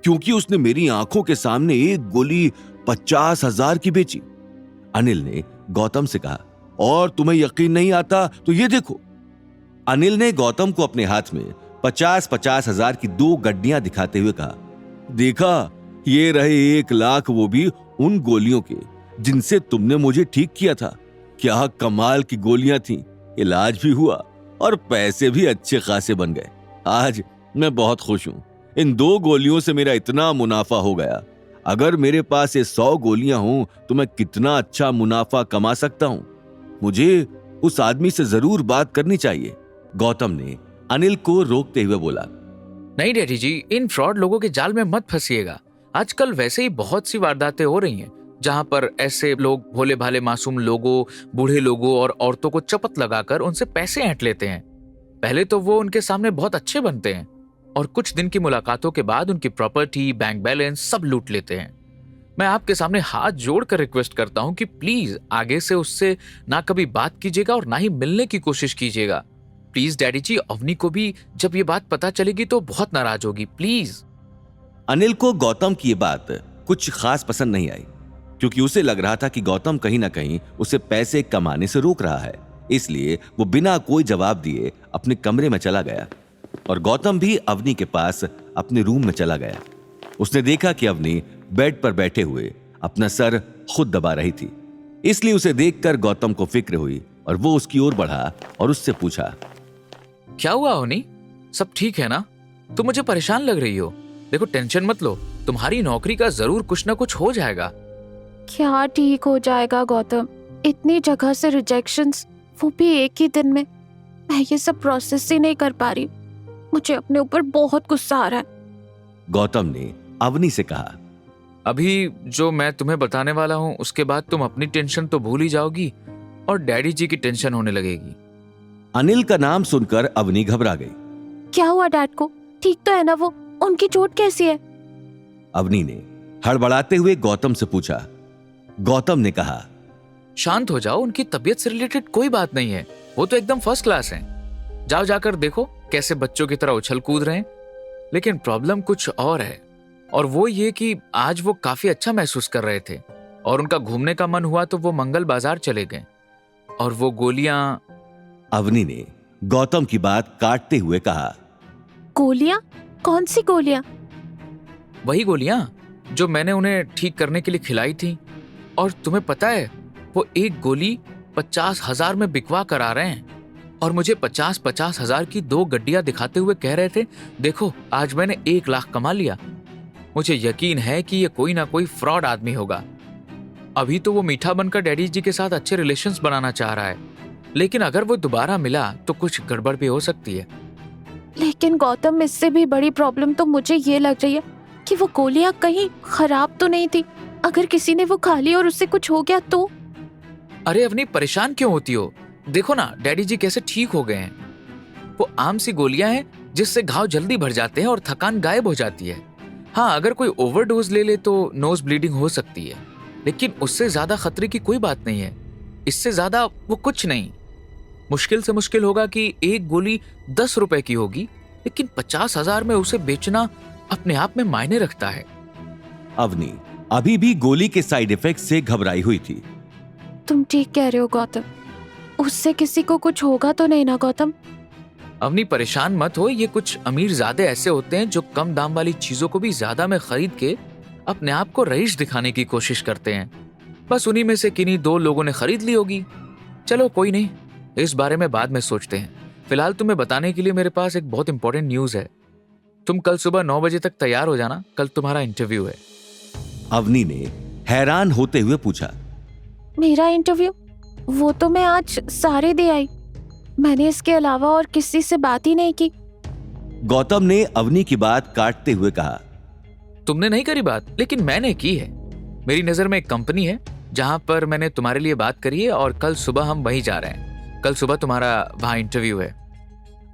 क्योंकि उसने मेरी आंखों के सामने एक गोली 50,000 की बेची। अनिल ने गौतम से कहा, और तुम्हें यकीन नहीं आता तो ये देखो। अनिल ने गौतम को अपने हाथ में 50-50 हजार की 2 गड्डियां दिखाते हुए कहा, देखा, ये रहे 1 लाख, वो भी उन गोलियों के जिनसे तुमने मुझे ठीक किया था। क्या कमाल की गोलियां थीं। इलाज भी हुआ और पैसे भी अच्छे खासे बन गए। आज मैं बहुत खुश हूं। इन 2 गोलियों से मेरा इतना मुनाफा हो गया। अगर मेरे पास ये 100 गोलियां हों तो मैं कितना अच्छा मुनाफा कमा सकता हूं। मुझे उस आदमी से जरूर बात करनी चाहिए। गौतम ने अनिल को रोकते हुए बोला, नहीं डैडी जी, इन फ्रॉड लोगों के जाल में मत फंसिएगा। आजकल वैसे ही बहुत सी वारदातें हो रही हैं जहां पर ऐसे लोग भोले भाले मासूम लोगों, बूढ़े लोगों और औरतों को चपत लगाकर उनसे पैसे ऐंठ लेते हैं। पहले तो वो उनके सामने बहुत अच्छे बनते हैं और कुछ दिन की मुलाकातों के बाद उनकी प्रॉपर्टी, बैंक बैलेंस सब लूट लेते हैं। मैं आपके सामने हाथ जोड़कर रिक्वेस्ट करता हूं कि प्लीज आगे से उससे ना कभी बात कीजिएगा और ना ही मिलने की कोशिश कीजिएगा। प्लीज डैडी जी, अवनी को भी जब ये बात पता चलेगी तो बहुत नाराज होगी, प्लीज। अनिल को गौतम की ये बात कुछ खास पसंद नहीं आई, क्योंकि उसे लग रहा था कि गौतम कहीं ना कहीं उसे पैसे कमाने से रोक रहा है। इसलिए वो बिना कोई जवाब दिए अपने कमरे में चला गया और गौतम भी अवनी के पास अपने रूम में चला गया। उसने देखा कि अवनी बेड पर बैठे हुए अपना सर खुद दबा रही थी। इसलिए उसे देखकर गौतम को फिक्र हुई और वो उसकी ओर बढ़ा और उससे पूछा, क्या हुआ अवनी? सब ठीक है ना? तुम मुझे परेशान लग रही हो। देखो, टेंशन मत लो, तुम्हारी नौकरी का जरूर कुछ ना कुछ हो जाएगा। क्या ठीक हो जाएगा गौतम? इतनी जगह से रिजेक्शंस, वो भी एक ही दिन में। मैं ये सब प्रोसेस ही नहीं कर पा रही। मुझे अपने ऊपर बहुत गुस्सा आ रहा है। गौतम ने अवनी से कहा, अभी जो मैं तुम्हें बताने वाला हूं उसके बाद तुम अपनी टेंशन तो भूल ही जाओगी और डैडी जी की टेंशन होने लगेगी। अनिल का नाम सुनकर अवनी घबरा गई। क्या हुआ डैड को? ठीक तो है ना वो? उनकी चोट कैसी है? अवनी ने हड़बड़ाते हुए गौतम से पूछा। गौतम ने कहा, शांत हो जाओ, उनकी तबीयत से रिलेटेड कोई बात नहीं है। वो तो एकदम फर्स्ट क्लास हैं। जाओ जाकर देखो कैसे बच्चों की तरह उछल कूद रहे हैं। लेकिन प्रॉब्लम कुछ और है, और वो ये कि आज वो काफी अच्छा महसूस कर रहे थे और उनका घूमने का मन हुआ तो वो मंगल बाजार चले गए। और वो गोलियां। अवनी ने गौतम की बात काटते हुए कहा, गोलियां? कौन सी गोलियां? वही गोलियां जो मैंने उन्हें ठीक करने के लिए खिलाई थी। और तुम्हें पता है, वो एक गोली 50,000 में बिकवा कर आ रहे हैं और मुझे 50-50 हजार की 2 गड्डियां दिखाते हुए कह रहे थे, देखो आज मैंने 1 लाख कमा लिया। मुझे यकीन है कि ये कोई ना कोई फ्रॉड आदमी होगा। अभी तो वो मीठा बनकर डैडी जी के साथ अच्छे रिलेशंस बनाना चाह रहा है, लेकिन अगर वो दोबारा मिला तो कुछ गड़बड़ भी हो सकती है। लेकिन गौतम, इससे भी बड़ी प्रॉब्लम तो मुझे ये लग रही है कि वो गोलियां कहीं खराब तो नहीं थी। अगर किसी ने वो खा ली और उससे कुछ हो गया तो? अरे अवनी, परेशान क्यों होती हो? देखो ना, डैडी जी कैसे ठीक हो गए हैं। वो आम सी गोलियां हैं जिससे घाव जल्दी भर जाते हैं और थकान गायब हो जाती है। हाँ, अगर कोई ओवरडोज ले ले तो नोज ब्लीडिंग हो सकती है, लेकिन उससे ज्यादा खतरे की कोई बात नहीं है। इससे ज्यादा वो कुछ नहीं। मुश्किल से मुश्किल होगा कि एक गोली 10 रुपए की होगी, लेकिन 50,000 में उसे बेचना अपने आप में मायने रखता है। अवनी अभी भी गोली के साइड इफेक्ट से घबराई हुई थी। तुम ठीक कह रहे हो गौतम, उससे किसी को कुछ होगा तो नहीं ना गौतम? अवनी परेशान मत हो। ये कुछ अमीरजादे ऐसे होते हैं जो कम दाम वाली चीजों को भी ज्यादा में खरीद के अपने आप को रईस दिखाने की कोशिश करते हैं। बस उन्हीं में से किन्हीं 2 लोगों ने खरीद ली होगी। चलो कोई नहीं, इस बारे में बाद में सोचते हैं। फिलहाल तुम्हें बताने के लिए मेरे पास एक बहुत इंपॉर्टेंट न्यूज है। तुम कल सुबह 9 बजे तक तैयार हो जाना, कल तुम्हारा इंटरव्यू है। अवनी ने हैरान होते हुए पूछा, मेरा इंटरव्यू? वो तो मैं आज सारे दे आई। मैंने इसके अलावा और किसी से बात ही नहीं की। गौतम ने अवनी की बात काटते हुए कहा, तुमने नहीं करी बात, लेकिन मैंने की है। मेरी नजर में एक कंपनी है जहां पर मैंने तुम्हारे लिए बात करी है और कल सुबह हम वहीं जा रहे हैं। कल सुबह तुम्हारा वहां इंटरव्यू है।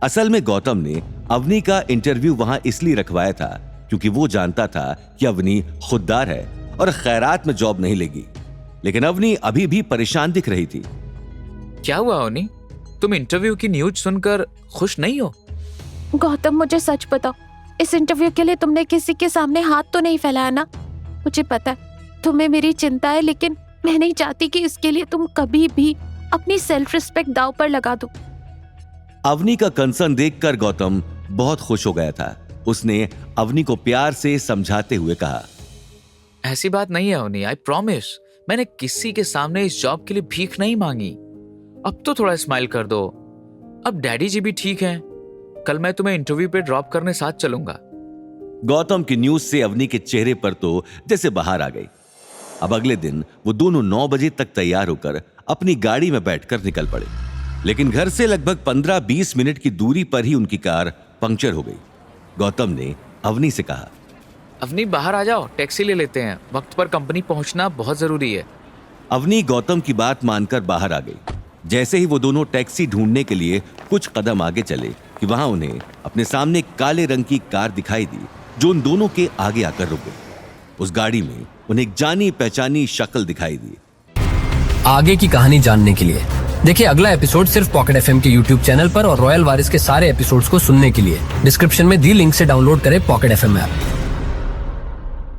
असल में गौतम ने अवनी का इंटरव्यू वहां इसलिए रखवाया था क्योंकि वो जानता था कि अवनी खुददार है और खैरात में जॉब नहीं लेगी। लेकिन अवनी अभी भी परेशान दिख रही थी। क्या हुआ अवनी, तुम इंटरव्यू की न्यूज सुनकर खुश नहीं हो? गौतम, मुझे सच बताओ, इस इंटरव्यू के लिए तुमने किसी के सामने हाथ तो नहीं फैलाया ना? मुझे पता है तुम्हें मेरी चिंता है, लेकिन मैं नहीं चाहती कि इसके लिए तुम कभी भी अपनी सेल्फ रिस्पेक्ट दांव पर लगा दो। अवनी का कंसर्न देखकर गौतम बहुत खुश हो गया था। उसने अवनी को प्यार से समझाते हुए कहा, ऐसी बात नहीं है अवनी, आई प्रॉमिस। मैंने किसी के सामने इस जॉब के लिए भीख नहीं मांगी। अब तो थोड़ा स्माइल कर दो। अब डैडी जी भी ठीक हैं। कल मैं तुम्हें इंटरव्यू पे ड्रॉप करने साथ चलूंगा। गौतम की न्यूज से अवनी के चेहरे पर तो जैसे बाहर आ गई। अब अगले दिन वो दोनों 9 बजे तक तैयार होकर अपनी गाड़ी में बैठकर निकल पड़े, लेकिन घर से लगभग 15-20 मिनट की दूरी पर ही उनकी कार पंक्चर हो गई। गौतम ने अवनी से कहा, अवनी बाहर आ जाओ, टैक्सी ले लेते हैं। वक्त पर कंपनी पहुंचना बहुत जरूरी है। अवनी गौतम की बात मानकर बाहर आ गई। जैसे ही वो दोनों टैक्सी ढूंढने के लिए कुछ कदम आगे चले कि वहां उन्हें अपने सामने काले रंग की कार दिखाई दी, जो उन दोनों के आगे आकर रुक गई। उस गाड़ी में उन्हें एक जानी पहचानी शक्ल दिखाई दी। आगे की कहानी जानने के लिए देखिए अगला एपिसोड सिर्फ पॉकेट एफएम के यूट्यूब चैनल पर, और रॉयल वारिस के सारे एपिसोड्स को सुनने के लिए डिस्क्रिप्शन में दी लिंक से डाउनलोड करें पॉकेट एफएम ऐप।